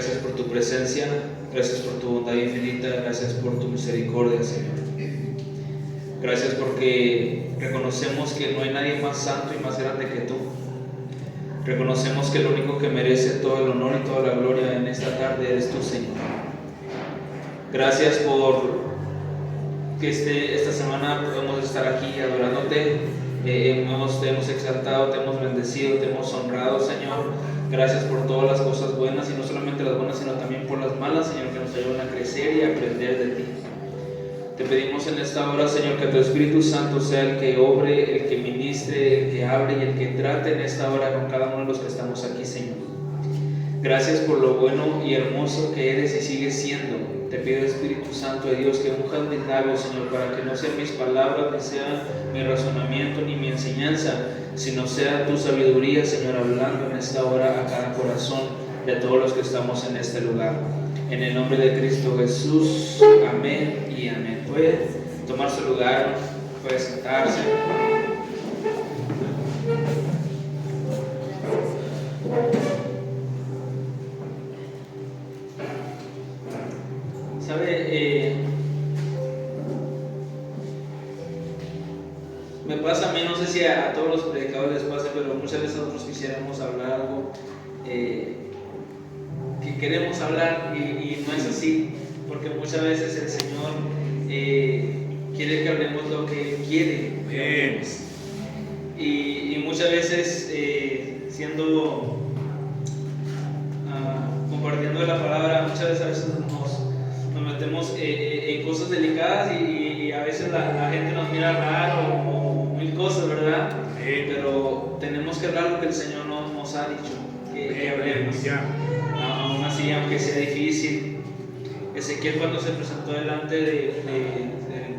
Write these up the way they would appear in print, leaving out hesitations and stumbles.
Gracias por tu presencia, gracias por tu bondad infinita, gracias por tu misericordia, Señor. Gracias porque reconocemos que no hay nadie más santo y más grande que tú. Reconocemos que el único que merece todo el honor y toda la gloria en esta tarde eres tú, Señor. Gracias por que esta semana podemos estar aquí adorándote. Te hemos exaltado, te hemos bendecido, te hemos honrado, Señor. Gracias por todas las cosas buenas, y no solamente las buenas, sino también por las malas, Señor, que nos ayudan a crecer y a aprender de ti. Te pedimos en esta hora, Señor, que tu Espíritu Santo sea el que obre, el que ministre, el que hable y el que trate en esta hora con cada uno de los que estamos aquí, Señor. Gracias por lo bueno y hermoso que eres y sigues siendo. Te pido, Espíritu Santo de Dios, que unjas mis labios, Señor, para que no sean mis palabras, ni sea mi razonamiento, ni mi enseñanza, sino sea tu sabiduría, Señor, hablando en esta hora a cada corazón de todos los que estamos en este lugar. En el nombre de Cristo Jesús, amén y amén. Puede tomar su lugar, puede sentarse. ¿Sabe? Me pasa a mí, no sé si a todos los predicadores les pasa, pero muchas veces nosotros quisiéramos hablar algo que queremos hablar y no es así, porque muchas veces el Señor quiere que hablemos lo que Él quiere que hablemos. Y muchas veces compartiendo la palabra, muchas veces a veces nos metemos en cosas delicadas y a veces la gente nos mira raro o mil cosas, ¿verdad? Pero tenemos que hablar lo que el Señor nos ha dicho que hablemos. Aún así, aunque sea difícil. Ezequiel, cuando se presentó delante del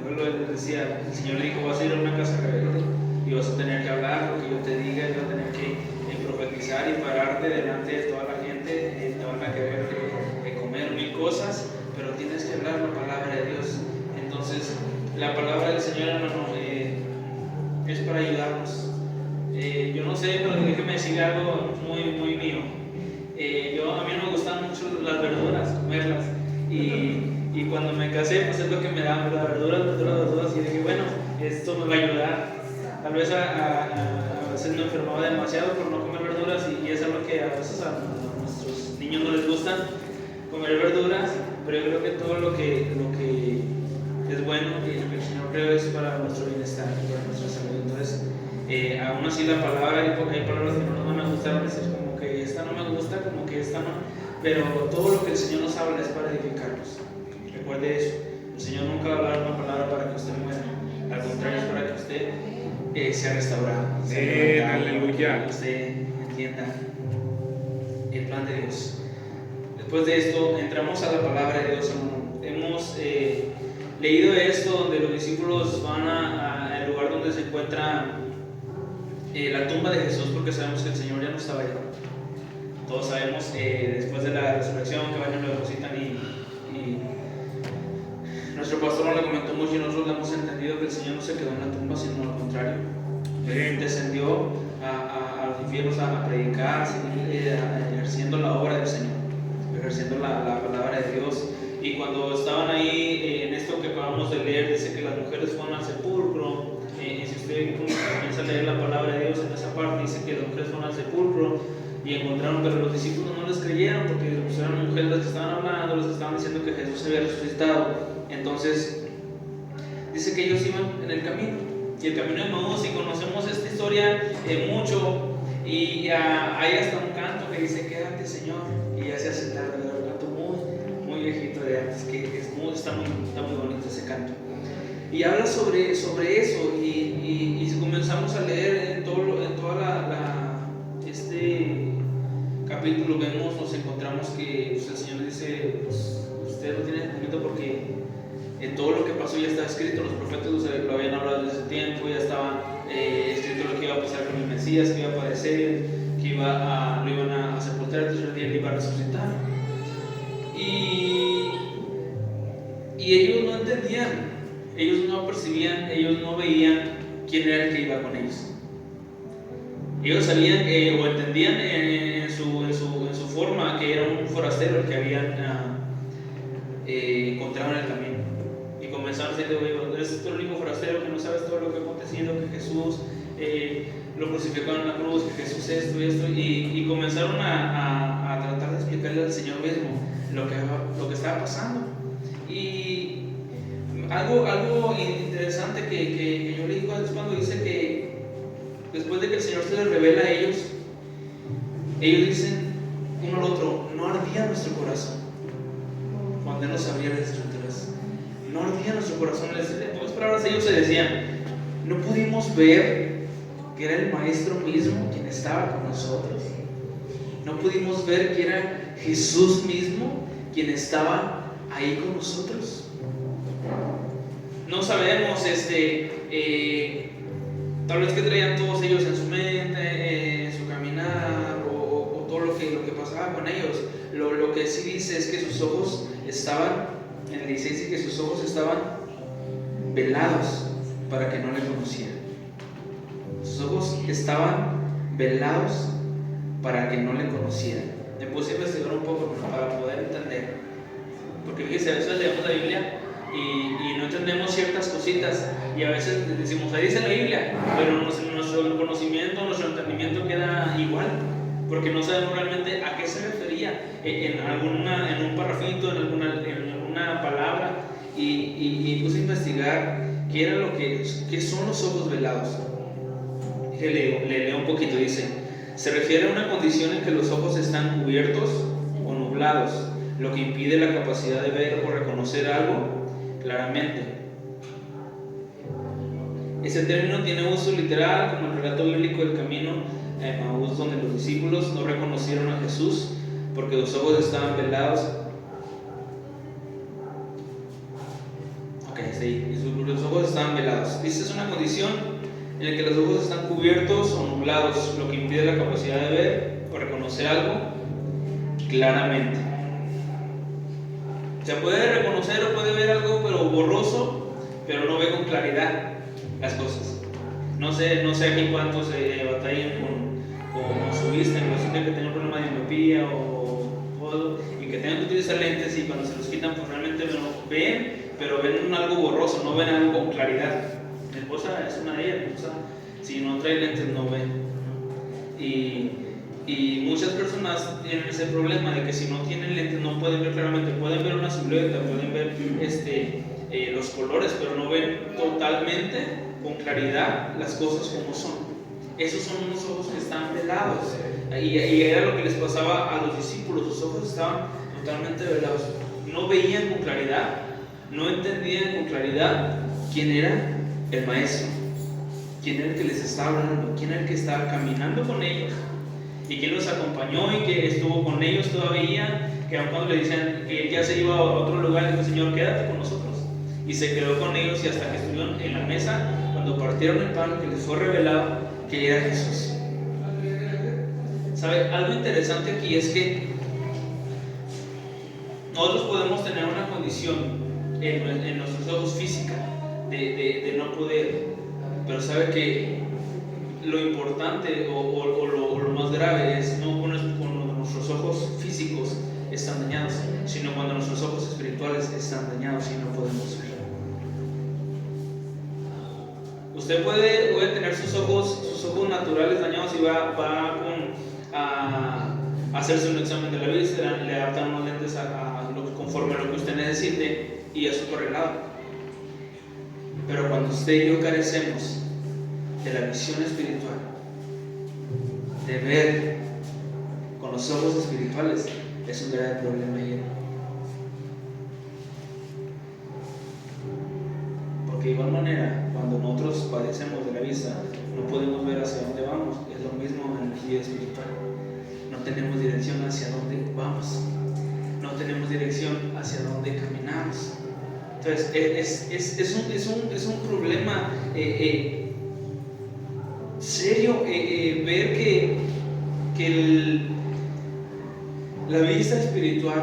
pueblo, él decía, el Señor le dijo: vas a ir a una casa rebelde y vas a tener que hablar lo que yo te diga, y vas a tener que profetizar y pararte delante de toda la gente. Te van a querer comer mil cosas, pero tienes que hablar la palabra de Dios. Entonces, la palabra del Señor, hermano, es para ayudarnos. Yo no sé, pero déjeme decir algo muy, muy mío. A mí no me gustan mucho las verduras, comerlas. Y cuando me casé, pues es lo que me da verduras. Y dije, bueno, esto me va a ayudar. Tal vez a veces me enfermaba demasiado por no comer verduras, y es algo que a veces a nuestros niños no les gusta, comer verduras. Pero yo creo que todo lo que es bueno y lo que el Señor cree es para nuestro bienestar y para nuestra salud. Entonces, aún así la palabra, hay palabras que no nos van a gustar, a veces como que esta no me gusta, como que esta no. Pero todo lo que el Señor nos habla es para edificarnos. Recuerde eso. El Señor nunca va a hablar una palabra para que usted muera. Al contrario, es para que usted sea restaurado. Aleluya. Que usted entienda el plan de Dios. Después de esto, entramos a la palabra de Dios. Hemos leído esto, donde los discípulos van al lugar donde se encuentra la tumba de Jesús, porque sabemos que el Señor ya no estaba allá. Todos sabemos, después de la resurrección, que van y lo depositan, y nuestro pastor nos lo comentó mucho, y nosotros lo hemos entendido, que el Señor no se quedó en la tumba, sino al contrario. Él descendió a los infiernos a predicar, ejerciendo la obra del Señor, ejerciendo la palabra de Dios. Y cuando estaban ahí, en esto que acabamos de leer, dice que las mujeres fueron al sepulcro. Y si usted comienza a leer la palabra de Dios en esa parte, dice que las mujeres fueron al sepulcro y encontraron, pero los discípulos no les creyeron, porque pues, eran mujeres las que estaban hablando, las que estaban diciendo que Jesús se había resucitado. Entonces dice que ellos iban en el camino, y el camino de Emaús, y conocemos esta historia mucho, y hay hasta un canto que dice: quédate, Señor, y ya se hace tarde. Un canto muy viejito de antes, que está muy bonito ese canto, y habla sobre eso. Y si comenzamos a leer en este capítulo, nos encontramos que pues, el Señor dice: pues, usted no tiene momento, porque todo lo que pasó ya está escrito. Los profetas lo habían hablado desde ese tiempo, ya estaba escrito lo que iba a pasar con el Mesías, que iba a padecer, que lo iban a sepultar, el tercer día le iba a resucitar. Y ellos no entendían, ellos no percibían, ellos no veían quién era el que iba con ellos. Ellos sabían o entendían en su forma que era un forastero el que habían encontrado en el camino. Y comenzaron a decirle: oye, eres el único forastero que no sabes todo lo que ha acontecido, que Jesús lo crucificaron en la cruz, que Jesús esto y esto. Y comenzaron a tratar de explicarle al Señor mismo lo que estaba pasando. Y algo interesante que yo leí es cuando dice que después de que el Señor se les revela a ellos dicen uno al otro: no ardía nuestro corazón cuando Él nos abría las Escrituras. No ardía nuestro corazón. En pocas palabras, ellos se decían: no pudimos ver que era el Maestro mismo quien estaba con nosotros. No pudimos ver que era Jesús mismo quien estaba ahí con nosotros. No sabemos tal vez que traían todos ellos en su mente, en su caminar, o todo lo que pasaba con ellos. Lo que sí dice es que sus ojos estaban, en el 16 dice que sus ojos estaban velados para que no le conocieran. Sus ojos estaban velados para que no le conocieran. Me puse a investigar un poco para poder entender, porque fíjense, a veces leemos la Biblia y no entendemos ciertas cositas, y a veces decimos: ahí dice la Biblia, pero nuestro conocimiento, nuestro entendimiento queda igual, porque no sabemos realmente a qué se refería en un parrafito, en alguna palabra, y puse a investigar qué son los ojos velados. Le leo un poquito. Dice: se refiere a una condición en que los ojos están cubiertos o nublados, lo que impide la capacidad de ver o reconocer algo claramente. Ese término tiene uso literal, como el relato bíblico del camino de Emaús, donde los discípulos no reconocieron a Jesús porque los ojos estaban velados. Sí, los ojos estaban velados. Dice: es una condición en la que los ojos están cubiertos o nublados, lo que impide la capacidad de ver o reconocer algo claramente. Se puede reconocer o puede ver algo, pero borroso, pero no ve con claridad las cosas. No sé aquí cuántos batallan con su vista, en cuestión de que tengan un problema de miopía y que tengan que utilizar lentes, y cuando se los quitan, pues realmente no ven, pero ven algo borroso, no ven algo con claridad. Mi esposa es una de ellas. Mi esposa, si no trae lentes, no ve. Y muchas personas tienen ese problema de que si no tienen lentes no pueden ver claramente. Pueden ver una silueta, pueden ver los colores, pero no ven totalmente con claridad las cosas como son. Esos son unos ojos que están velados, y era lo que les pasaba a los discípulos. Sus ojos estaban totalmente velados, no veían con claridad, no entendían con claridad quién era el Maestro, quién era el que les estaba hablando, quién era el que estaba caminando con ellos, y quién los acompañó y que estuvo con ellos todavía, que aun cuando le decían que ya se iba a otro lugar, dijo: Señor, quédate con nosotros. Y se quedó con ellos, y hasta que estuvieron en la mesa, cuando partieron el pan, que les fue revelado que era Jesús. ¿Sabe? Algo interesante aquí es que nosotros podemos tener una condición en nuestros ojos física de no poder, pero sabe que lo importante o lo más grave es no cuando nuestros ojos físicos están dañados, sino cuando nuestros ojos espirituales están dañados y no podemos ver. Usted puede tener sus ojos naturales dañados y va a hacerse un examen de la vista, le adaptan unos lentes conforme a lo que usted necesite, y eso es arreglado. Pero cuando usted y yo carecemos de la visión espiritual, de ver con los ojos espirituales, es un grave problema ahí. Porque de igual manera, cuando nosotros padecemos de la vista, no podemos ver hacia dónde vamos. Es lo mismo en el vida espiritual. No tenemos dirección hacia dónde vamos, no tenemos dirección hacia dónde caminamos. Entonces es un problema serio ver que la vista espiritual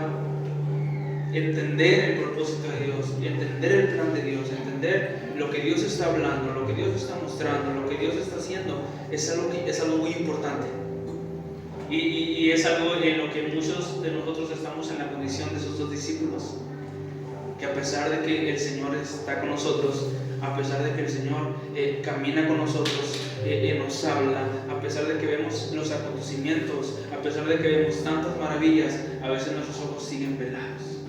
entender el propósito de Dios, entender el plan de Dios, entender lo que Dios está hablando, lo que Dios está mostrando, lo que Dios está haciendo, es algo muy importante. Y es algo en lo que muchos de nosotros estamos en la condición de esos dos discípulos, que a pesar de que el Señor está con nosotros, a pesar de que el Señor camina con nosotros, nos habla, a pesar de que vemos los acontecimientos, a pesar de que vemos tantas maravillas, a veces nuestros ojos siguen velados,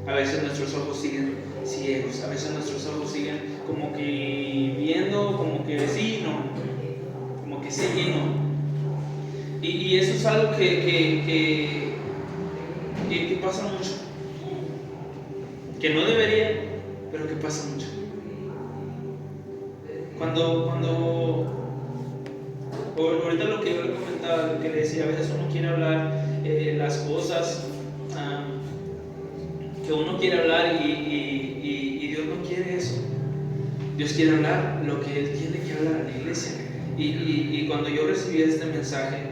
a veces nuestros ojos siguen ciegos, a veces nuestros ojos siguen como que viendo, como que sí, no, como que sí y no. Y eso es algo que pasa mucho, que no debería, pero que pasa mucho. Cuando ahorita lo que yo le comentaba, lo que le decía, a veces uno quiere hablar las cosas que uno quiere hablar y Dios no quiere eso. Dios quiere hablar lo que Él tiene que hablar a la iglesia. Y cuando yo recibí este mensaje,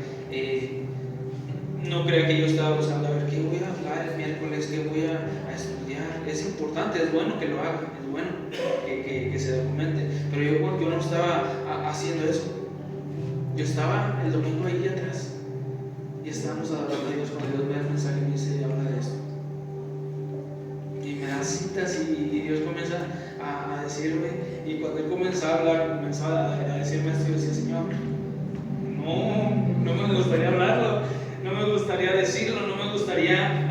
no crea que yo estaba buscando a ver qué voy a hablar el miércoles, qué voy a estudiar. Es importante, es bueno que lo haga, es bueno que se documente, pero yo no estaba haciendo eso. Yo estaba el domingo ahí atrás y estábamos adorando a Dios cuando Dios me da el mensaje y me dice, habla de esto. Y me da citas y Dios comienza a decirme, y cuando Él comenzaba a decirme esto, yo decía, Señor, no me gustaría hablarlo, no me gustaría decirlo, no me gustaría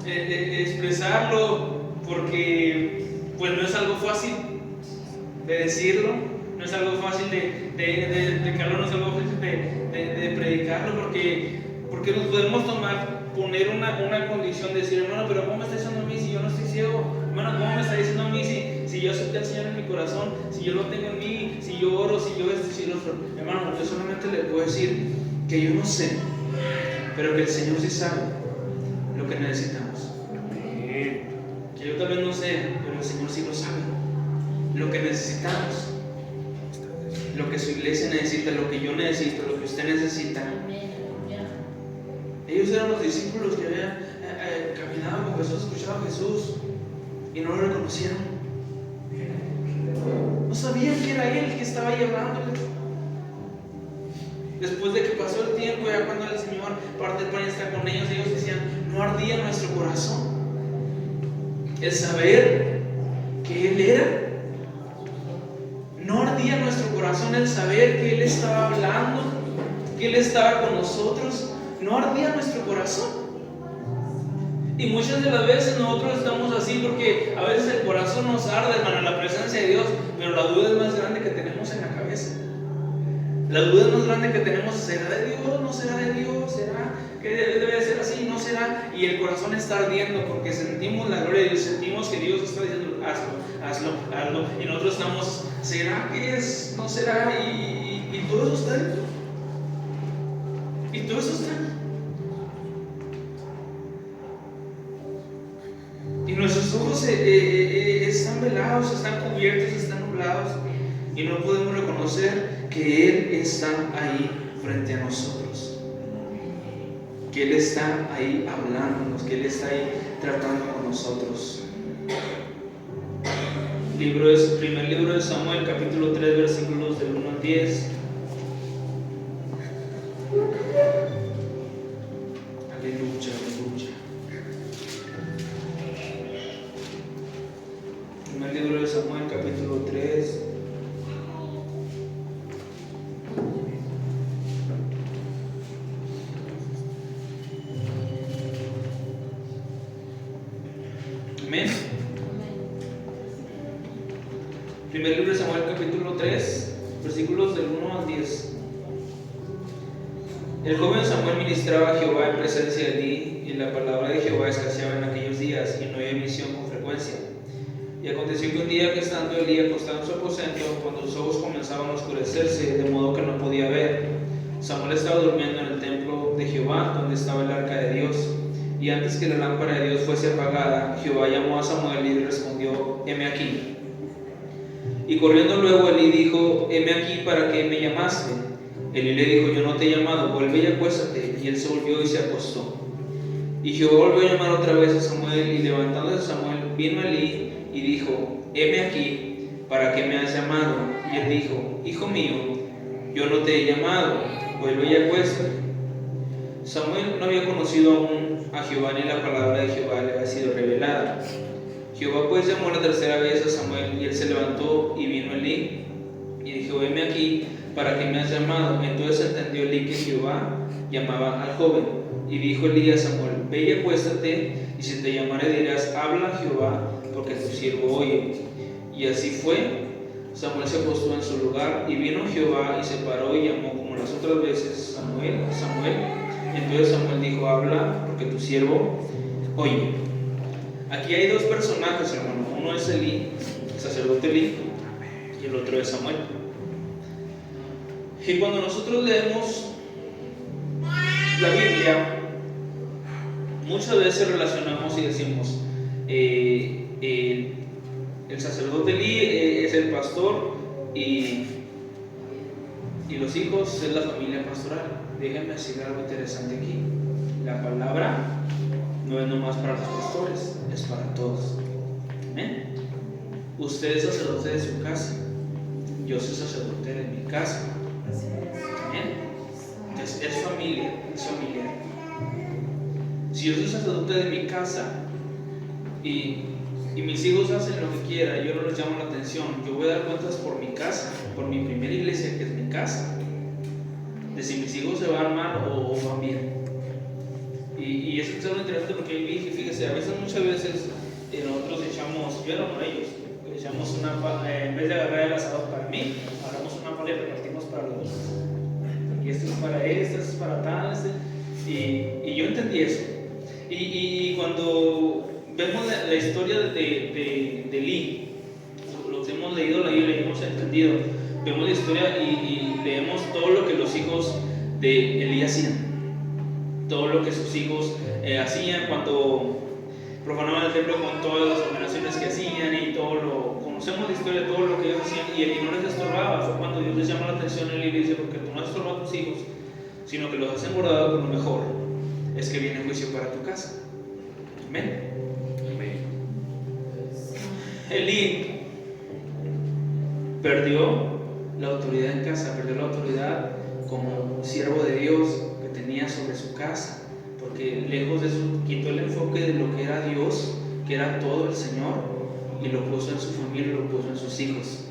expresarlo, porque pues no es algo fácil de decirlo, no es algo fácil de hablarlo, no es algo fácil de predicarlo, porque nos podemos poner una condición de decir, hermano, pero ¿cómo me está diciendo a mí si yo no estoy ciego? Hermano, ¿cómo me está diciendo a mí si yo acepté al Señor en mi corazón, si yo lo tengo en mí, si yo oro, si yo esto, si lo otro? Hermano, yo solamente le puedo decir que yo no sé, pero que el Señor sí sabe lo que necesitamos. Que yo tal vez no sé, pero el Señor sí lo sabe. Lo que necesitamos, lo que su iglesia necesita, lo que yo necesito, lo que usted necesita. Ellos eran los discípulos que habían caminado con Jesús, escuchaban a Jesús y no lo reconocieron. No sabían que era Él que estaba ahí hablándoles. Después de que pasó el tiempo, ya cuando el Señor parte el pan y está con ellos, ellos decían, no ardía nuestro corazón el saber que Él era. No ardía nuestro corazón el saber que Él estaba hablando, que Él estaba con nosotros. No ardía nuestro corazón. Y muchas de las veces nosotros estamos así porque a veces el corazón nos arde, hermano, en la presencia de Dios, pero la duda es más grande que tenemos en la cabeza. La duda es más grande que tenemos, ¿será de Dios? ¿No será de Dios? ¿Será que debe ser así? ¿No será? Y el corazón está ardiendo porque sentimos la gloria de Dios, sentimos que Dios está diciendo, hazlo. Y nosotros estamos, ¿será que es? ¿No será? Y todo eso está dentro. Y todo eso está. Y nuestros ojos están velados, están cubiertos, están nublados. Y no podemos reconocer que Él está ahí frente a nosotros. Que Él está ahí hablándonos, que Él está ahí tratando con nosotros. Primer libro de Samuel, capítulo 3, versículos del 1 al 10. Aleluya, aleluya. Primer libro de Samuel, capítulo 3. Amén. Primer libro de Samuel, capítulo 3, versículos del 1 al 10. El joven Samuel ministraba a Jehová en presencia de Elí, y la palabra de Jehová escaseaba en aquellos días, y no había emisión con frecuencia. Y aconteció que un día que estando Elí acostado en su aposento, cuando sus ojos comenzaban a oscurecerse, de modo que no podía ver, Samuel estaba durmiendo en el templo de Jehová, donde estaba el arca de Dios. Y antes que la lámpara de Dios fuese apagada, Jehová llamó a Samuel y respondió, heme aquí. Y corriendo luego Elí dijo, heme aquí, ¿para qué me llamaste? Elí le dijo, yo no te he llamado, vuelve y acuéstate. Y él se volvió y se acostó. Y Jehová volvió a llamar otra vez a Samuel, y levantándose Samuel, vino a Elí y dijo: heme aquí, ¿para qué me has llamado? Y él dijo: hijo mío, yo no te he llamado, vuelve y acuéstate. Samuel no había conocido aún a Jehová, ni la palabra de Jehová le había sido revelada. Jehová pues llamó la tercera vez a Samuel, y él se levantó y vino a Elí y dijo: heme aquí, ¿para qué me has llamado? Entonces entendió Elí que Jehová llamaba al joven. Y dijo Elí a Samuel: ve y acuéstate, y si te llamare dirás: habla Jehová, porque tu siervo oye. Y así fue. Samuel se acostó en su lugar, y vino Jehová y se paró y llamó como las otras veces: Samuel, Samuel. Entonces Samuel dijo: habla, porque tu siervo oye. Aquí hay dos personajes, hermano. Uno es Elí, el sacerdote Elí, y el otro es Samuel. Y cuando nosotros leemos la Biblia, muchas veces relacionamos y decimos: el sacerdote Elí es el pastor, y los hijos es la familia pastoral. Déjenme decir algo interesante aquí. La palabra no es nomás para los pastores, es para todos. ¿Amén? Usted es sacerdote de su casa, yo soy sacerdote de mi casa. ¿Amén? Entonces es familia, es familiar. Si yo soy sacerdote de mi casa y mis hijos hacen lo que quieran, yo no les llamo la atención, yo voy a dar cuentas por mi casa, por mi primera iglesia, que es mi casa, de si mis hijos se van mal o van bien. Y eso es algo interesante, porque yo dije, fíjese, a veces, muchas veces nosotros echamos, yo era uno de ellos, echamos en vez de agarrar el asado para mí, agarramos una pala y repartimos para los dos. Y esto es para él, esto es para tal, y yo entendí eso. Y cuando vemos la historia de Elí, los que hemos leído la Biblia y hemos entendido, vemos la historia y leemos todo lo que los hijos de Elí hacían, todo lo que sus hijos hacían cuando profanaban el templo, con todas las abominaciones que hacían y conocemos la historia de todo lo que ellos hacían, y Elí no les estorbaba. Fue cuando Dios les llama la atención a Elí y le dice: porque tú no estorbas a tus hijos, sino que los has engordado con lo mejor, es que viene juicio para tu casa. Amén. Elí perdió la autoridad en casa, perdió la autoridad como siervo de Dios que tenía sobre su casa, porque lejos de eso quitó el enfoque de lo que era Dios, que era todo el Señor, y lo puso en su familia, lo puso en sus hijos.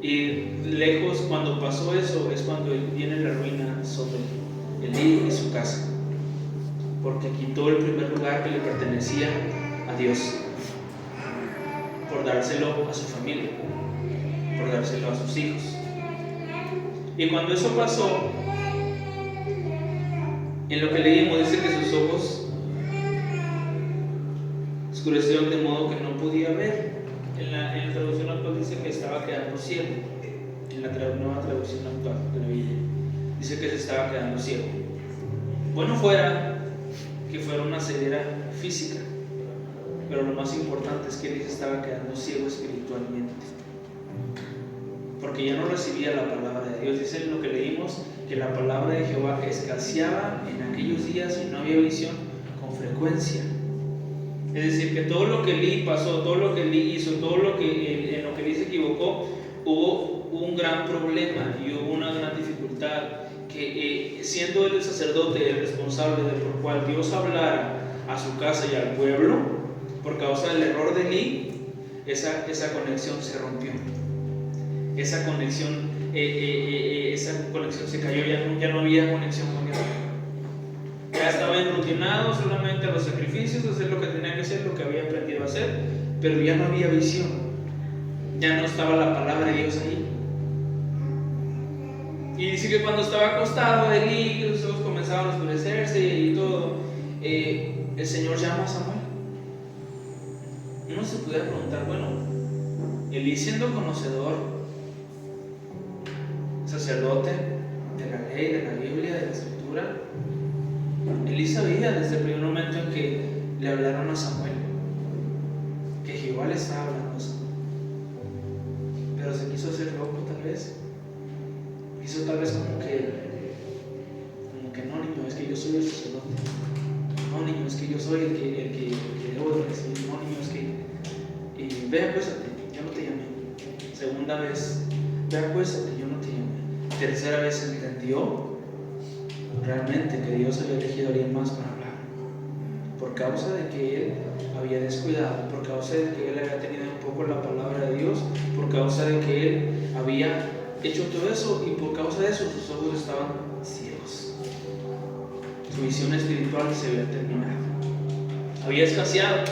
Y lejos, cuando pasó eso, es cuando viene la ruina sobre Elí y su casa, porque quitó el primer lugar que le pertenecía a Dios, por dárselo a su familia, por dárselo a sus hijos. Y cuando eso pasó, en lo que leímos dice que sus ojos oscurecieron de modo que no podía ver. En la traducción actual dice que estaba quedando ciego. En la nueva traducción actual de la Biblia dice que se estaba quedando ciego. Bueno fuera que fuera una ceguera física, pero lo más importante es que él se estaba quedando ciego espiritualmente, porque ya no recibía la palabra de Dios. Dice en lo que leímos que la palabra de Jehová escaseaba en aquellos días y no había visión con frecuencia. Es decir, que todo lo que Elí pasó, todo lo que Elí hizo, todo lo que en lo que Elí se equivocó, hubo un gran problema y hubo una gran dificultad, que siendo él el sacerdote, el responsable de por cual Dios hablara a su casa y al pueblo, por causa del error de Elí, esa conexión se rompió. Esa conexión se cayó, ya no había conexión con Dios. Ya estaba enrutinado solamente a los sacrificios, a hacer lo que tenía que hacer, lo que había aprendido a hacer, pero ya no había visión, ya no estaba la palabra de Dios ahí. Y dice que cuando estaba acostado Elí, que sus ojos comenzaban a oscurecerse y todo, el Señor llama a Samuel. Uno se pudiera preguntar, bueno, Elí, siendo conocedor, sacerdote de la ley, de la Biblia, de la Escritura, Elí sabía desde el primer momento en que le hablaron a Samuel que Jehová le estaba hablando a Samuel, pero se quiso hacer loco tal vez. Hizo tal vez como que no, niño, es que yo soy el sacerdote. No, niño, es que yo soy el que debo de recibir. No, niño, es que... Y ve, acuéstate, yo no te llamé. Segunda vez, ve, acuéstate, yo no te llamé. Tercera vez entendió realmente que Dios había elegido a alguien más para hablar. Por causa de que él había descuidado, por causa de que él había tenido un poco la palabra de Dios, por causa de que él había hecho todo eso, y por causa de eso sus ojos estaban ciegos. Su visión espiritual se había terminado. Había escaseado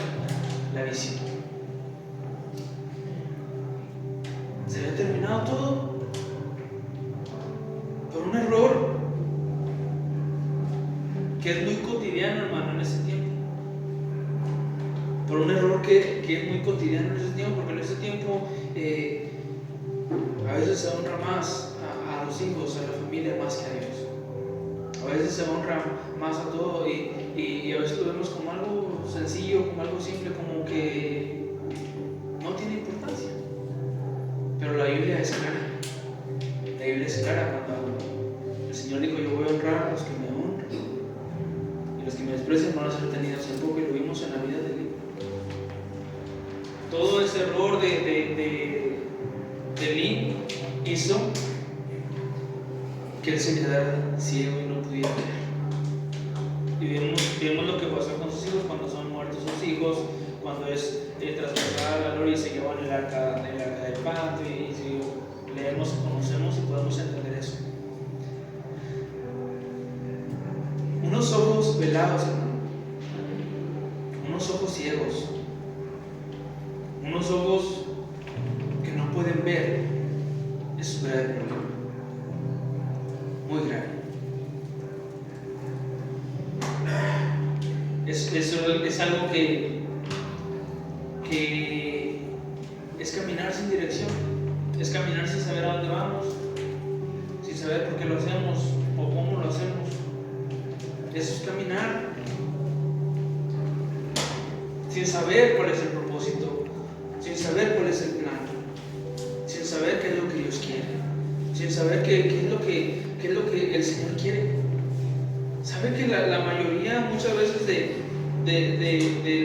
la visión. Se había terminado todo por un error que es muy cotidiano, hermano, en ese tiempo. Por un error que es muy cotidiano en ese tiempo, porque en ese tiempo a veces se honra más a los hijos, a la familia, más que a Dios. A veces se honra más a todo, y a veces lo vemos como algo sencillo, como algo simple, como que no tiene importancia. Pero la Biblia es clara. La Biblia es clara cuando el Señor dijo: yo voy a honrar a los que me honran, y los que me desprecian van a ser tenidos en poco, y lo vimos en la vida de Dios. Todo ese error de Elí hizo que él se quedara ciego y no pudiera ver. Y vemos lo que pasó con sus hijos cuando son muertos sus hijos, cuando es traspasada la gloria y se llevan el arca del pacto, y si leemos, conocemos y podemos entender eso. Unos ojos velados, hermano, unos ojos ciegos, unos ojos que no pueden ver, es un grave problema, muy grave. Es algo que es caminar sin dirección, es caminar sin saber a dónde vamos, sin saber por qué lo hacemos o cómo lo hacemos. Eso es caminar sin saber cuál es el propósito, sin saber cuál es el plan, sin saber qué es lo que Dios quiere, sin saber qué es lo que el Señor quiere. ¿Sabe que la mayoría, muchas veces, de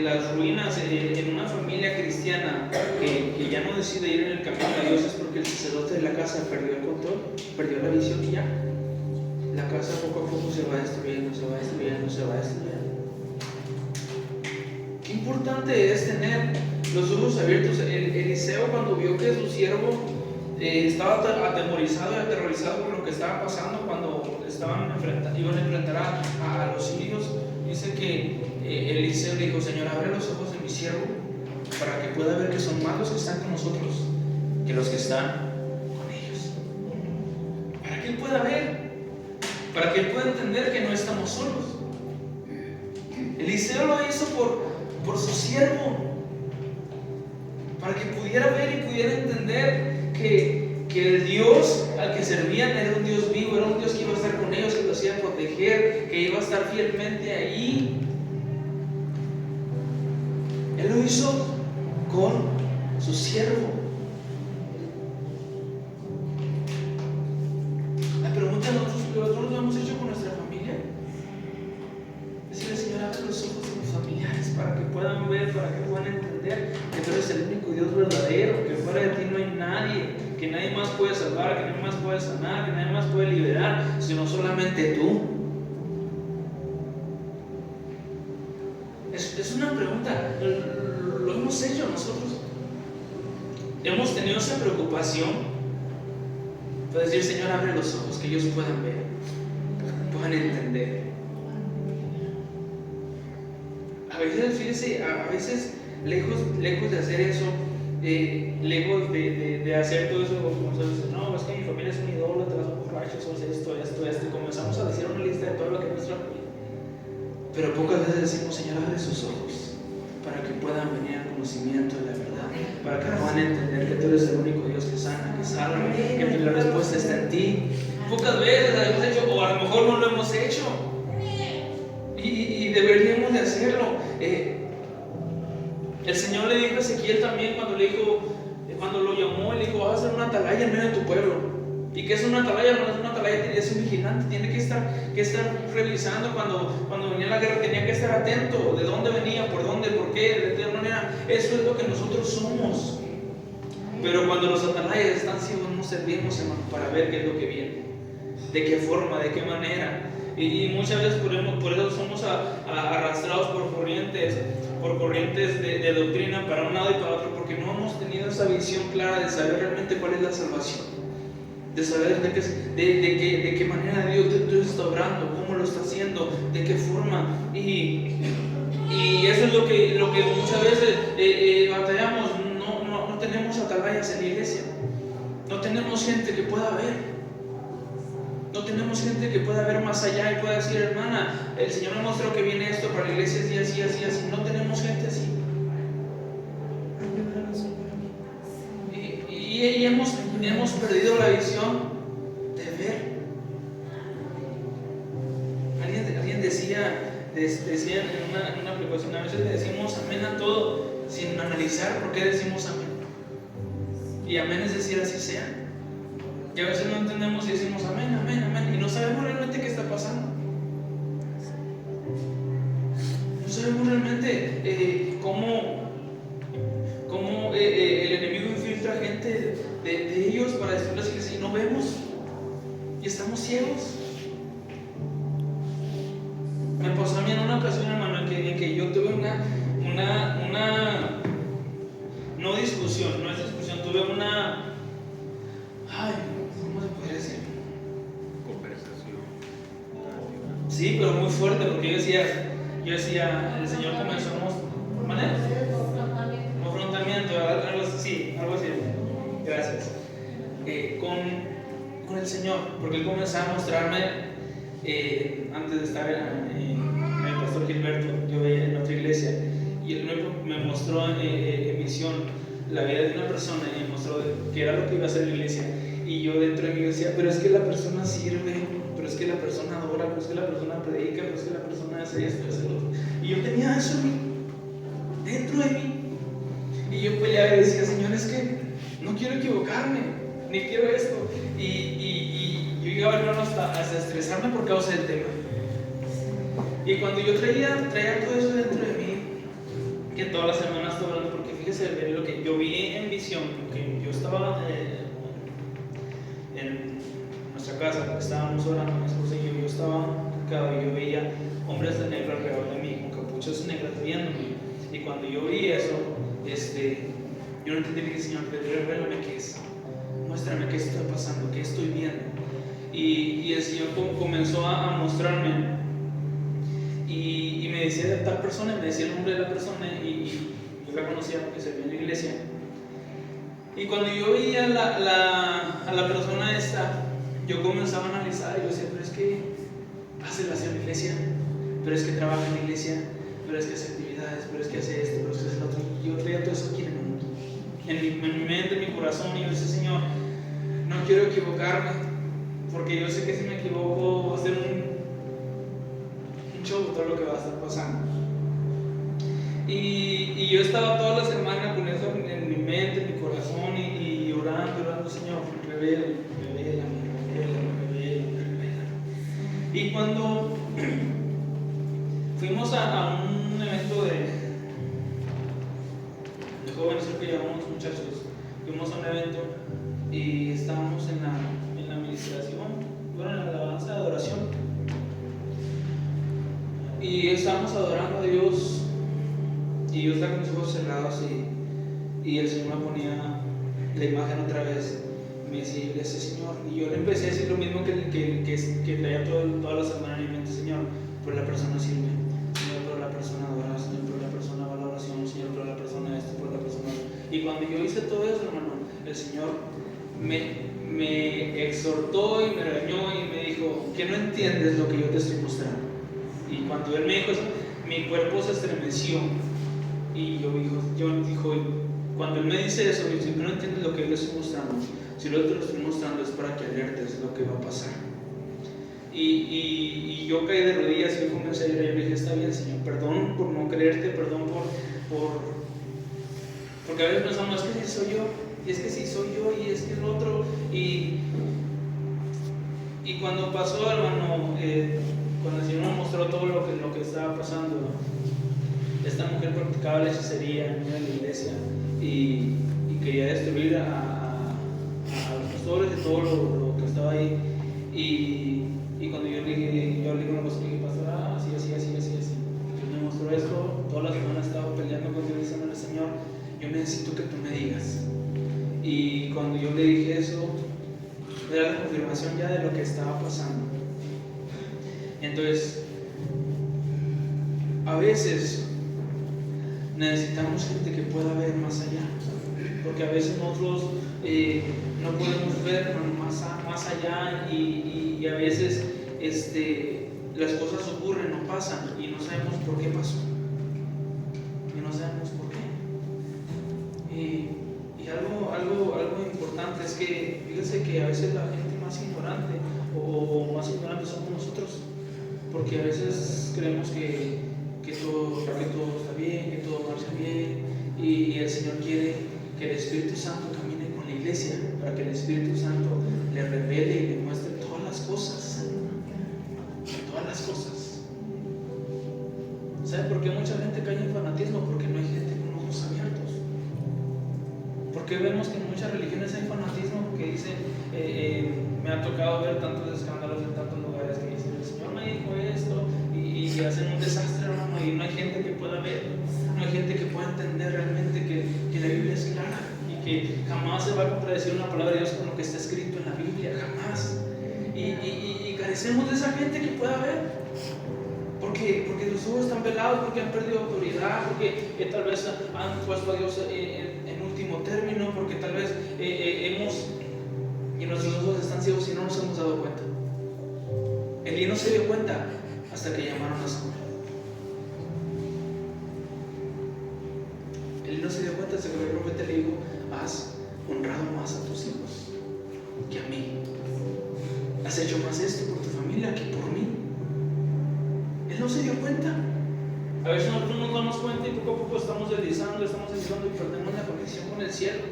las ruinas en una familia cristiana que ya no decide ir en el camino de Dios es porque el sacerdote de la casa perdió el control, perdió la visión, y ya la casa poco a poco se va destruyendo, se va destruyendo, se va destruyendo? Qué importante es tener los ojos abiertos. Eliseo, cuando vio que su siervo estaba atemorizado y aterrorizado por lo que estaba pasando, cuando iban a enfrentar a los sirios, dice que Eliseo le dijo: Señor, abre los ojos de mi siervo para que pueda ver que son más los que están con nosotros que los que están con ellos. Para que él pueda ver, para que él pueda entender que no estamos solos. Eliseo lo hizo por su siervo, para que pudiera ver y pudiera entender que el Dios al que servían era un Dios vivo, era un Dios que iba a estar con ellos, que los iba a proteger, que iba a estar fielmente ahí. Él lo hizo con su siervo. La pregunta que nosotros lo hemos hecho con nuestra familia: decirle: Señor, abre los ojos de mis familiares para que puedan ver, para que puedan entender que tú eres el único Dios verdadero, que fuera de ti no hay nadie, que nadie más puede salvar, que nadie más puede sanar, que nadie más puede liberar, sino solamente tú. Es una pregunta, lo hemos hecho nosotros. Hemos tenido esa preocupación de decir: Señor, abre los ojos, que ellos puedan ver, puedan entender. A veces, fíjense, lejos de hacer eso, lejos de hacer todo eso, como se dice: no, es que mi familia es un idólatra, son borrachos, son esto, y comenzamos a decir una lista de todo lo que es nuestra familia. Pero pocas veces decimos: Señor, abre sus ojos para que puedan venir al conocimiento de la verdad, para que puedan entender que tú eres el único Dios que sana, que salva, que la respuesta está en ti. Pocas veces lo hemos hecho, o a lo mejor no lo hemos hecho, y deberíamos de hacerlo. El Señor le dijo a Ezequiel también, cuando lo llamó, le dijo: vas a hacer una atalaya en medio de tu pueblo. ¿Y qué es una atalaya? No es una atalaya tenía que ser un vigilante, tiene que estar revisando. Cuando venía la guerra tenía que estar atento de dónde venía, por dónde, por qué, de qué manera. Eso es lo que nosotros somos. Pero cuando los atalayas están ciegos, no servimos, hermano, para ver qué es lo que viene, de qué forma, de qué manera. Y muchas veces por eso somos arrastrados por corrientes de doctrina para un lado y para otro, porque no hemos tenido esa visión clara de saber realmente cuál es la salvación, de saber de qué manera Dios está obrando, cómo lo está haciendo, de qué forma. Y eso es lo que muchas veces batallamos. No tenemos atalayas en la iglesia, no tenemos gente que pueda ver. No tenemos gente que pueda ver más allá y pueda decir, hermana, el Señor me mostró que viene esto para la iglesia, así, así, así. No tenemos gente así. Y hemos perdido la visión de ver. Alguien decía en una aplicación, a veces le decimos amén a todo sin analizar por qué decimos amén. Y amén es decir así sea. Y a veces no entendemos y decimos amén, amén, amén, y no sabemos realmente qué está pasando. No sabemos realmente cómo el enemigo infiltra gente de ellos para destruirlos, y no vemos y estamos ciegos. Me pasó a mí en una ocasión, hermano, en que yo tuve una no discusión, tuve una... ¿cómo se podría decir? Conversación. Sí, pero muy fuerte, porque yo decía, el Señor comenzó a manera confrontamiento, algo así, gracias, con el Señor, porque Él comenzó a mostrarme, antes de estar en el pastor Gilberto, yo veía en otra iglesia, y Él me mostró en visión la vida de una persona, y me mostró que era lo que iba a hacer la iglesia. Y yo dentro de mí decía, pero es que la persona sirve, pero es que la persona adora, pero es que la persona predica, pero es que la persona hace esto, hace lo otro. Y yo tenía eso en mí, dentro de mí. Y yo peleaba y decía, Señor, es que no quiero equivocarme, ni quiero esto. Y yo llegaba, hermano, hasta estresarme por causa del tema. Y cuando yo traía todo eso dentro de mí, que todas las semanas estoy hablando, porque fíjese lo que yo vi en visión, porque yo estaba en nuestra casa, estábamos orando, mi esposa y yo estaba acá, y yo veía hombres de negro alrededor de mí, con capuchas negras viéndome. Y cuando yo vi eso, yo no entendí, dije, Señor, revélame qué es, muéstrame qué está pasando, qué estoy viendo. Y el Señor comenzó a mostrarme, y me decía tal persona, me decía el nombre de la persona, y yo la conocía porque servía en la iglesia. Y cuando yo veía a la persona esta, yo comenzaba a analizar, y yo decía, pero es que hace la iglesia, pero es que trabaja en la iglesia, pero es que hace actividades, pero es que hace esto, pero es que hace lo otro. Y yo traía todo eso aquí en mi mente, en mi corazón, y yo decía, Señor, no quiero equivocarme, porque yo sé que si me equivoco va a ser un show todo lo que va a estar pasando. Y yo estaba toda la semana con eso en mi mente, en mi corazón, y orando, Señor, revélame. Y cuando fuimos a un evento de jóvenes, creo que llamamos muchachos, fuimos a un evento y estábamos en la administración, bueno, en la alabanza de adoración, y estábamos adorando a Dios, y yo estaba con mis ojos cerrados, y el Señor me ponía la imagen otra vez. Me decía, Señor, y yo le empecé a decir lo mismo que traía toda la semana en mi mente, Señor, pero la persona sirve, Señor, pero la persona adora, Señor, pero la persona va a la oración, Señor, pero la persona esto, pero la persona... Y cuando yo hice todo eso, hermano, el Señor me exhortó y me regañó y me dijo, que no entiendes lo que yo te estoy mostrando. Y cuando Él me dijo eso, mi cuerpo se estremeció, y yo dijo, cuando Él me dice eso, me dice, que no entiendes lo que yo te estoy mostrando. Si lo que te lo estoy mostrando es para que alertes lo que va a pasar. Y yo caí de rodillas y yo comencé a llorar. Yo le dije, está bien, Señor, perdón por no creerte, perdón porque a veces pensamos, es que sí soy yo, y es que sí soy yo, y es que el otro, y Y cuando pasó, hermano, cuando el Señor nos mostró todo lo que estaba pasando, esta mujer practicaba la hechicería en medio de la iglesia y quería destruir a los pastores y todo lo que estaba ahí. Y cuando yo le dije una cosa, le dije, pastor, así. Dios me mostró esto, toda la semana estaba peleando con Dios, diciéndole, Señor, yo necesito que tú me digas. Y cuando yo le dije eso, era la confirmación ya de lo que estaba pasando. Entonces, a veces necesitamos gente que pueda ver más allá, porque a veces nosotros no podemos ver más allá y a veces las cosas ocurren o pasan y no sabemos por qué pasó, y no sabemos por qué. Y algo importante es que, fíjense que a veces la gente más ignorante o más ignorante somos nosotros, porque a veces creemos que todo está bien, que todo marcha bien, y el Señor quiere que el Espíritu Santo camine con la iglesia, para que el Espíritu Santo le revele y le muestre todas las cosas. ¿Sabe por qué mucha gente cae en fanatismo? Porque no hay gente con ojos abiertos. Porque vemos que en muchas religiones hay fanatismo, porque dicen, me ha tocado ver tantos escándalos en tantos lugares que dicen, el Señor me dijo esto, y hacen un desastre, hermano, y no hay gente que pueda ver, no hay gente que pueda entender realmente que la Biblia es clara y que jamás se va a contradecir una palabra de Dios con lo que está escrito en la Biblia, jamás. Y carecemos de esa gente que pueda ver. Porque sus ojos están velados, porque han perdido autoridad, porque tal vez han puesto a Dios en último término, porque tal vez y nuestros ojos están ciegos y no nos hemos dado cuenta. Elí no se dio cuenta hasta que llamaron a Samuel. Elí no se dio cuenta hasta que el profeta le dijo, has honrado más a tus hijos que a mí. Has hecho más esto por tu familia que por mí. Él no se dio cuenta. A veces nosotros nos damos cuenta y poco a poco estamos deslizando y perdemos la conexión con el cielo.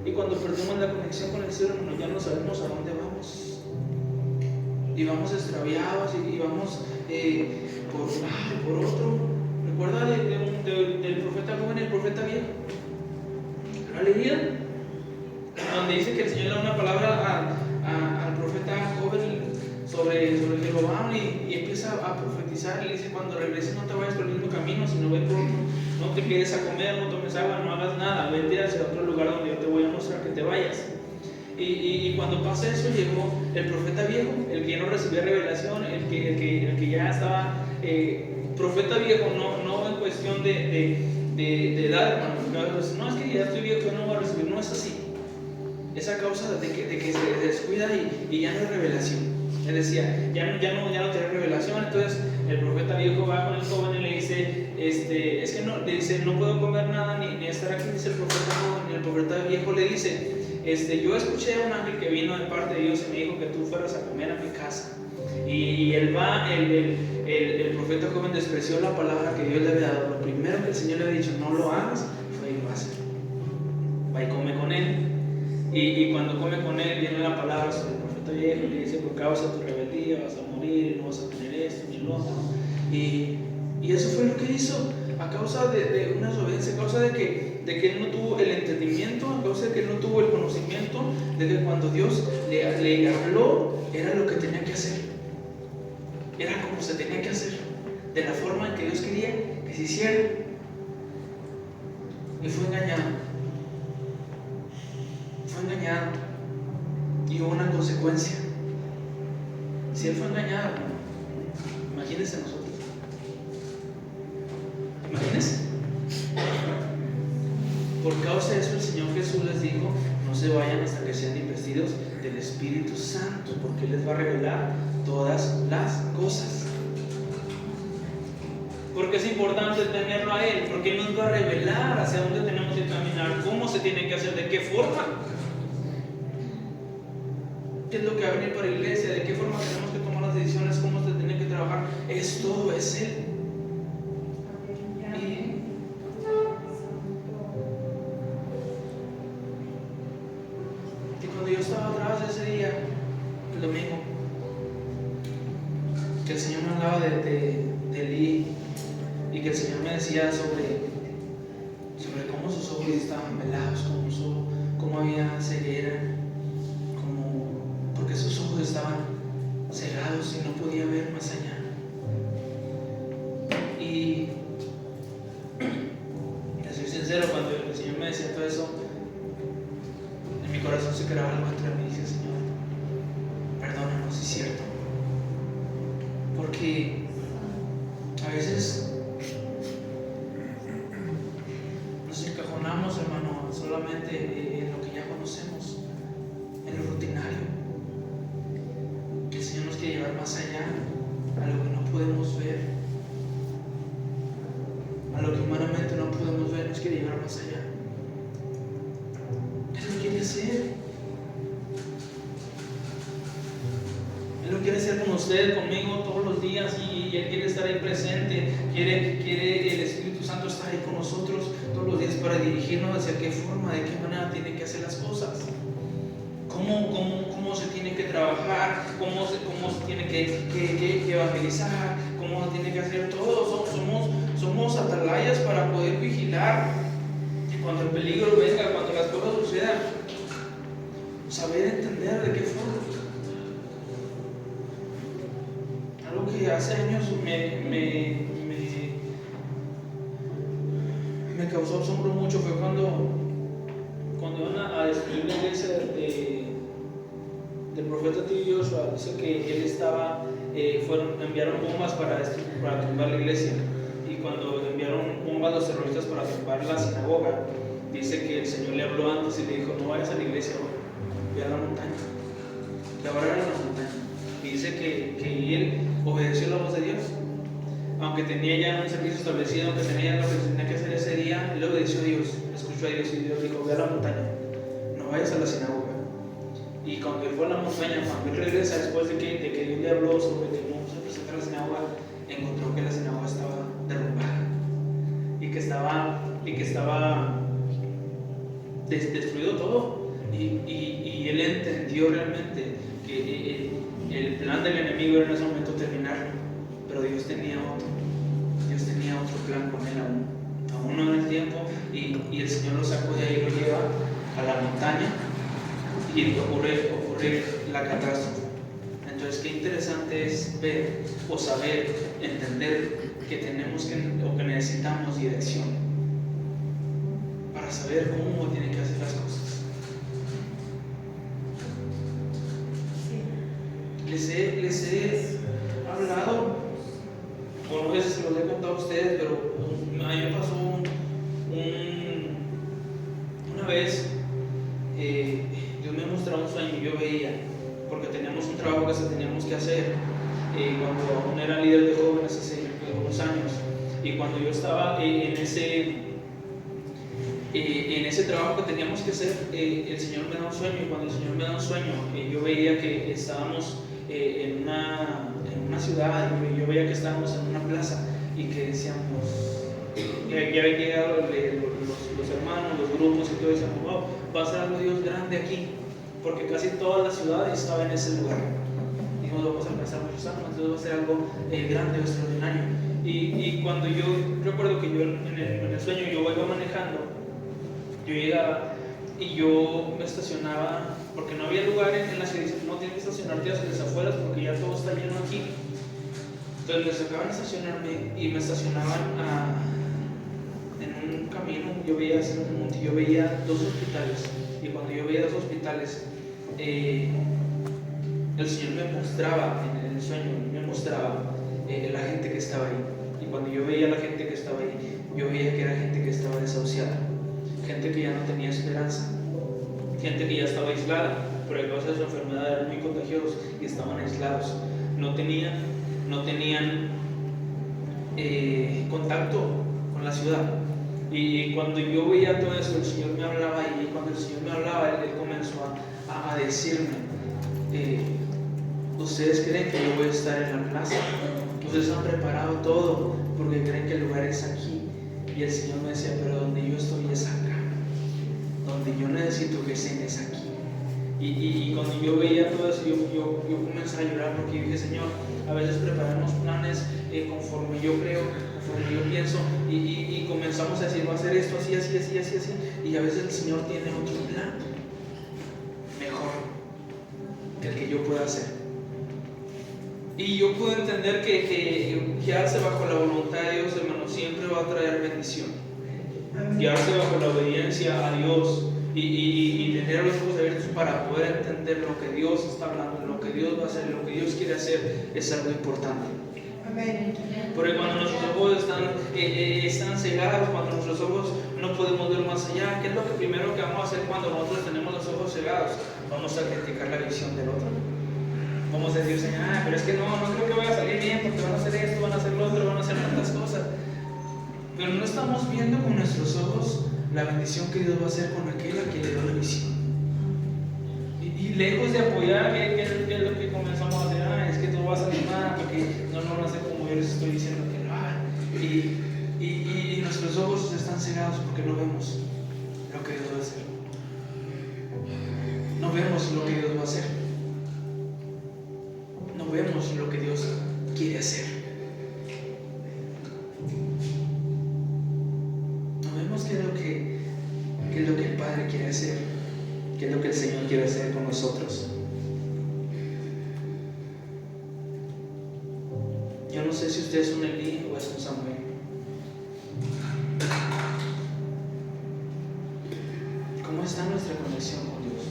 Y cuando perdemos la conexión con el cielo, ya no sabemos a dónde vamos. Y vamos extraviados y vamos por un lado y por otro. ¿Recuerda del profeta joven y el profeta viejo? ¿Lo ha leído? Donde dice que el Señor le da una palabra al profeta joven sobre Jeroboam y empieza a profetizar y le dice, cuando regreses no te vayas por el mismo camino, sino ve por otro, no te quedes a comer, no tomes agua, no hagas nada, vete hacia otro lugar donde yo te voy a mostrar que te vayas. Y cuando pasa eso, llegó el profeta viejo, el que ya no recibía revelación, el que ya estaba profeta viejo, no en cuestión de edad, hermano. No, es que ya estoy viejo, yo no voy a recibir, no es así. Es a causa de que se descuida y ya no hay revelación. Él decía, ya no tiene revelación. Entonces el profeta viejo va con el joven y le dice, es que no, le dice, no puedo comer nada ni estar aquí, dice el profeta joven. Y el profeta viejo le dice, yo escuché a un ángel que vino de parte de Dios y me dijo que tú fueras a comer a mi casa. Y él va, el profeta joven despreció la palabra que Dios le había dado. Lo primero que el Señor le había dicho, no lo hagas, fue ir a hacer. Va y come con él. Y cuando come con él, viene la palabra sobre el profeta viejo y le dice, por causa de tu rebeldía vas a morir, no vas a tener esto ni lo otro. Y eso fue lo que hizo, a causa de una desobediencia, a causa de que él no tuvo el entendimiento, a causa de que él no tuvo el conocimiento, de que cuando Dios le habló, era lo que tenía que hacer. Era como se tenía que hacer, de la forma en que Dios quería que se hiciera. Y fue engañado. Y hubo una consecuencia. Si él fue engañado, imagínense nosotros. Imagínense. Por causa de eso el Señor Jesús les dijo, no se vayan hasta que sean investidos del Espíritu Santo, porque Él les va a revelar todas las cosas. Porque es importante tenerlo a Él, porque Él nos va a revelar hacia dónde tenemos que caminar, cómo se tiene que hacer, de qué forma. ¿Qué es lo que va a venir para la iglesia? ¿De qué forma tenemos que tomar las decisiones? ¿Cómo se tiene que trabajar? Es todo, es Él. Y cuando yo estaba atrás ese día, el domingo, que el Señor me hablaba de Elí, y que el Señor me decía sobre cómo sus ojos estaban velados, cómo había ceguera, porque sus ojos estaban cegados y no podía ver más allá. Y les soy sincero, cuando el Señor me decía todo eso, en mi corazón se creaba algo entre mí y dije: Señor, perdónanos, es cierto. Porque a veces nos encajonamos, hermano, solamente en lo que ya conocemos, en lo rutinario. El Señor nos quiere llevar más allá, a lo que no podemos ver, a lo que humanamente no podemos ver, nos quiere llevar más allá. Él lo quiere hacer. Él lo quiere hacer con usted, conmigo, todos los días, y Él quiere estar ahí presente. Quiere el Espíritu Santo estar ahí con nosotros todos los días para dirigirnos hacia qué forma, de qué manera tiene que hacer las cosas. Cómo se tiene que trabajar, cómo se tiene que evangelizar, cómo se tiene que hacer todo. Somos atalayas para poder vigilar cuando el peligro venga, cuando las cosas sucedan. Saber entender de qué forma. Algo que hace años me causó asombro mucho fue cuando iban a destruir la iglesia del profeta T.B. Joshua. Dice que él enviaron bombas para tumbar la iglesia, y cuando enviaron bombas los terroristas para tumbar la sinagoga, dice que el Señor le habló antes y le dijo: no vayas a la iglesia hoy, ve a la montaña, que ahora era la montaña. Y dice que él obedeció la voz de Dios, aunque tenía ya un servicio establecido, aunque tenía lo que tenía que hacer ese día. Él obedeció a Dios, escuchó a Dios, y Dios dijo: ve a la montaña, no vayas a la sinagoga. Y cuando él fue a la montaña, cuando él regresa después de que Dios le habló sobre que no se presentara a la sinagoga, encontró que la sinagoga estaba derrumbada y que estaba destruido todo. Y él entendió realmente que el plan del enemigo era en ese momento terminarlo, pero Dios tenía otro plan con él aún no en el tiempo, y el Señor lo sacó de ahí y lo lleva a la montaña, y ocurre la catástrofe. Entonces, qué interesante es ver o saber, entender que que necesitamos dirección para saber cómo tienen que hacer las cosas. Les he hablado, bueno, a veces se los he contado a ustedes, pero a mí me pasó una vez. Dios me mostraba un sueño y yo veía, porque teníamos un trabajo que teníamos que hacer cuando aún era líder de jóvenes hace algunos años, y cuando yo estaba en ese trabajo que teníamos que hacer, el Señor me da un sueño, y cuando el Señor me da un sueño, yo veía que estábamos en una ciudad, y yo veía que estábamos en una plaza, y que decíamos, ya habían llegado los hermanos, los grupos, y todo, y decíamos: wow, va a ser algo Dios grande aquí, porque casi toda la ciudad estaba en ese lugar. Dijimos: vamos a alcanzar muchos almas, entonces va a ser algo grande o extraordinario. Y cuando yo recuerdo que yo en el sueño yo iba manejando, yo llegaba y yo me estacionaba, porque no había lugar en la ciudad. No tienes que estacionarte hacia las afueras porque ya todo está lleno aquí. Entonces me sacaban a estacionarme y me estacionaban en un camino. Yo veía dos hospitales, y cuando yo veía dos hospitales, el Señor me mostraba en el sueño, la gente que estaba ahí. Y cuando yo veía a la gente que estaba ahí, yo veía que era gente que estaba desahuciada, gente que ya no tenía esperanza, gente que ya estaba aislada, por causa de su enfermedad eran muy contagiosos y estaban aislados, no tenían contacto con la ciudad. Y cuando yo veía todo eso, el Señor me hablaba, y cuando el Señor me hablaba, Él comenzó a decirme: ustedes creen que yo voy a estar en la plaza, ustedes han preparado todo porque creen que el lugar es aquí. Y el Señor me decía: pero donde yo estoy es acá, donde yo necesito que estén es aquí. Y cuando yo veía todo eso, yo comencé a llorar porque yo dije, Señor, a veces preparamos planes conforme yo creo, conforme yo pienso, y comenzamos a decir, va a hacer esto así, así, así, así, así, y a veces el Señor tiene otro plan mejor que el que yo pueda hacer. Y yo puedo entender que guiarse bajo la voluntad de Dios, hermano, siempre va a traer bendición. Guiarse bajo la obediencia a Dios y tener los ojos abiertos para poder entender lo que Dios está hablando, lo que Dios va a hacer, lo que Dios quiere hacer, es algo importante. Porque cuando nuestros ojos están cegados, cuando nuestros ojos no podemos ver más allá, ¿qué es lo que primero que vamos a hacer cuando nosotros tenemos los ojos cegados? Vamos a criticar la visión del otro. Vamos a decir, Señor, pero es que no creo que vaya a salir bien porque van a hacer esto, van a hacer lo otro, van a hacer tantas cosas. Pero no estamos viendo con nuestros ojos la bendición que Dios va a hacer con aquel a quien le dio la visión. Y lejos de apoyar, ¿qué es lo que comenzamos a hacer? Es que tú vas a animar porque no van a hacer como yo les estoy diciendo que lo hagan. Y nuestros ojos están cegados porque no vemos lo que Dios va a hacer. No vemos lo que Dios va a hacer. No vemos lo que Dios quiere hacer. No vemos qué es lo que el Padre quiere hacer, qué es lo que el Señor quiere hacer con nosotros. Yo no sé si usted es un Elí o es un Samuel. ¿Cómo está nuestra conexión con Dios?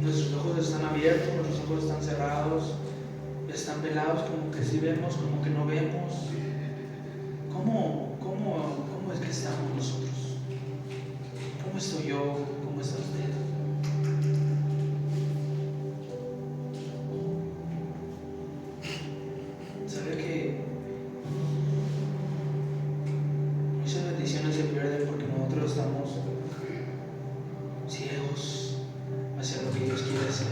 Nuestros ojos están abiertos, nuestros ojos están cerrados, están velados, como que sí vemos, como que no vemos. ¿Cómo es que estamos nosotros? ¿Cómo estoy yo? ¿Cómo está usted? ¿Sabe que muchas bendiciones se pierden porque nosotros estamos ciegos hacia lo que Dios quiere hacer,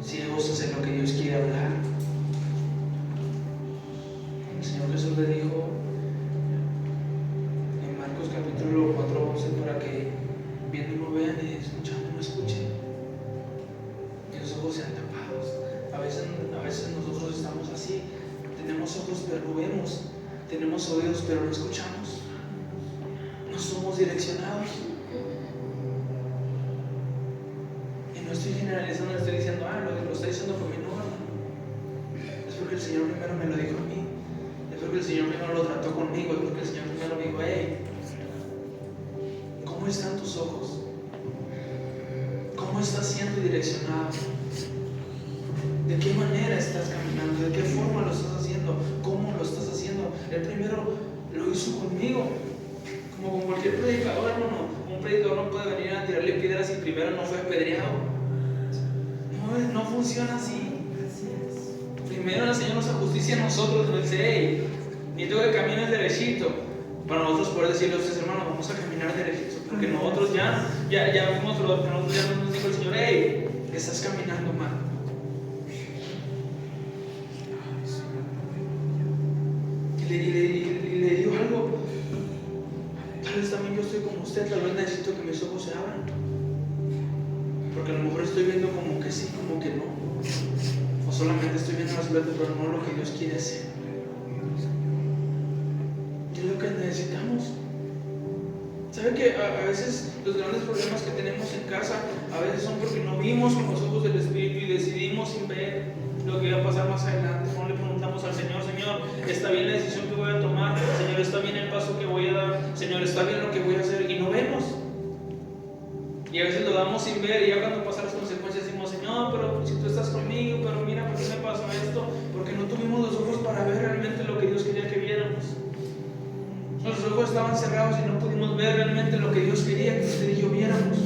ciegos hacia lo que Dios quiere hablar? El Señor Jesús le dijo en Marcos capítulo 4:11 para que viendo no vean y escuchando no escuchen, que los ojos sean tapados. A veces nosotros estamos así, tenemos ojos pero no vemos, tenemos oídos pero no escuchamos, no somos direccionados. Y no estoy generalizando, no estoy diciendo, lo está diciendo por mí, no, hermano. Es porque el Señor primero me lo dijo a mí, es porque el Señor primero lo trató conmigo, es porque el Señor primero me dijo, hey, ¿cómo están tus ojos? ¿Cómo estás siendo direccionado? ¿De qué manera estás caminando? ¿De qué forma lo estás haciendo? ¿Cómo lo estás haciendo? Él primero lo hizo conmigo, como con cualquier predicador, hermano. Un predicador no puede venir a tirarle piedras si primero no fue apedreado. No funciona así. Primero el Señor nos hace justicia a nosotros, nos dice, hey, necesito que camines derechito. Para nosotros poder decirle a ustedes, hermanos, vamos a caminar derechito. Porque nosotros ya vimos lo que nosotros ya nos dijo el Señor, hey, estás caminando mal. Y le digo algo, tal vez también yo estoy como usted, tal vez necesito que mis ojos se abran, porque a lo mejor estoy viendo como que sí, como que no, o solamente estoy viendo las plantas, pero no lo que Dios quiere hacer. ¿Qué es lo que necesitamos? ¿Sabe que a veces los grandes problemas que tenemos en casa a veces son porque no vimos con los ojos del Espíritu y decidimos sin ver lo que va a pasar más adelante? No le preguntamos al Señor, Señor, ¿está bien la decisión que voy a tomar? Señor, ¿está bien el paso que voy a dar? Señor, ¿está bien lo que voy a hacer? Y no vemos. Y a veces lo damos sin ver, y ya cuando pasan las consecuencias decimos, Señor, pero si tú estás conmigo, pero mira, ¿por qué me pasó esto? Porque no tuvimos los ojos para ver realmente lo que Dios quería que viéramos. Nuestros ojos estaban cerrados y no pudimos ver realmente lo que Dios quería que usted y yo viéramos.